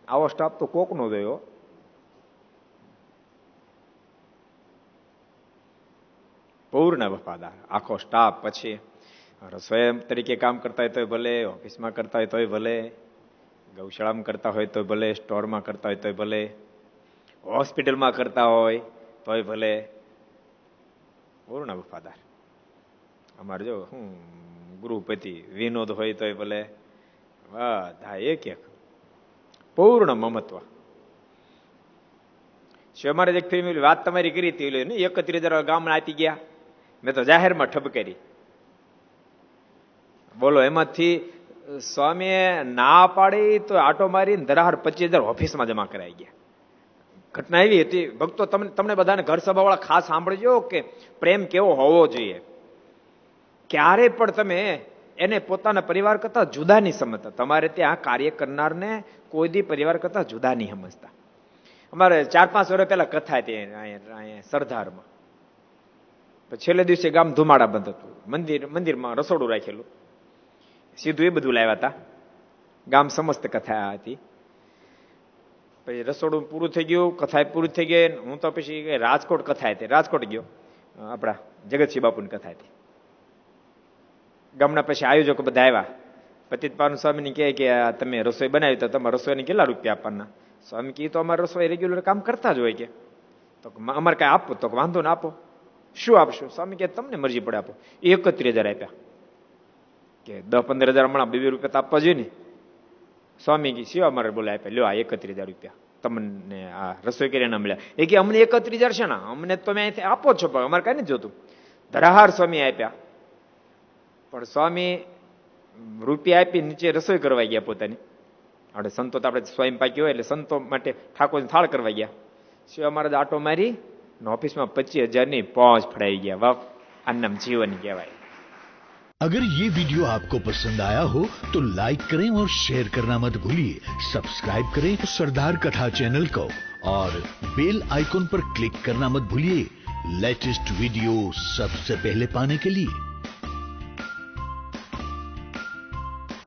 આવો સ્ટાફ તો કોકનો જોયો. પૂર્ણ વફાદાર આખો સ્ટાફ. પછી રસોઈ તરીકે કામ કરતા હોય તોય ભલે, ઓફિસમાં કરતા હોય તોય ભલે, ગૌશાળામાં કરતા હોય તોય ભલે, સ્ટોરમાં કરતા હોય તોય ભલે, હોસ્પિટલમાં કરતા હોય તોય ભલે, પૂર્ણ વફાદાર. અમારે જો ગૃહપતિ વિનોદ હોય તોય ભલે, બધા એક એક પૂર્ણ મમત્વ. અમારે એક ફેમિલી વાત તમારી કરી હતી, 31,000 ગામમાં આપી ગયા, મેં તો જાહેરમાં ઠપ કરી. બોલો, એમાંથી સ્વામીએ ના પાડી તો આટો મારીને ધરાહર 25,000 ઓફિસમાં જમા કરાઈ ગયા. ઘટના એવી હતી ભક્તો, તમને બધાને ઘર સભાવાળા ખાસ સાંભળજો કે પ્રેમ કેવો હોવો જોઈએ. ક્યારે પણ તમે એને પોતાના પરિવાર કરતા જુદા નહીં સમજતા. તમારે ત્યાં કાર્ય કરનારને કોઈ દી પરિવાર કરતા જુદા નહીં સમજતા. અમારે 4-5 વર્ષ પહેલા કથા હતી અહીંયા સરદારમાં. છેલ્લે દિવસે ગામ ધુમાડા બંધ હતું, મંદિરમાં રસોડું રાખેલું, સીધું એ બધું લાવ્યા હતા. ગામ સમસ્ત કથા હતી. પછી રસોડું પૂરું થઈ ગયું, કથા પૂરી થઈ ગઈ. હું તો પછી રાજકોટ કથા હતી, રાજકોટ ગયો. આપણા જગતસિંહ બાપુની કથા હતી. ગામના પછી આયોજકો બધા આવ્યા. પતિત પાવન સ્વામીને કહે કે તમે રસોઈ બનાવી તો તમારે રસોઈને કેટલા રૂપિયા આપવાના? સ્વામી કહે તો અમારે રસોઈ રેગ્યુલર કામ કરતા જ હોય કે, તો અમારે કાંઈ આપો? તો વાંધો ને આપો. શું આપશો? સ્વામી કહે તમને મરજી પડે આપો. 31,000 આપ્યા. કે 10-15,000 હમણાં 2 રૂપિયા તો આપવા જોઈએ ને. સ્વામી કી શિવા અમારે બોલે આપ્યા, લ્યો આ 31,000 રૂપિયા તમને આ રસોઈ કરીને મળ્યા. એ કે અમને 31,000 છે ને, અમને તમે અહીંથી આપો છો, પણ અમારે કાંઈ નથી જોતું. ધરાહાર સ્વામી આપ્યા. પણ સ્વામી રૂપિયા આપી નીચે રસોઈ કરવા ગયા પોતાની. આપણે સંતો તો આપણે સ્વયં પાકી હોય એટલે સંતો માટે ઠાકોર થાળ કરવા ગયા. શિવા મહારાજ આટો મારી ઓફિસમાં 25,000 પહોંચ ફડાઈ ગયા. વાહ, આ નામ જીવન કહેવાય. अगर ये वीडियो आपको पसंद आया हो तो लाइक करें और शेयर करना मत भूलिए. सब्सक्राइब करें सरदार कथा चैनल को और बेल आइकॉन पर क्लिक करना मत भूलिए लेटेस्ट वीडियो सबसे पहले पाने के लिए.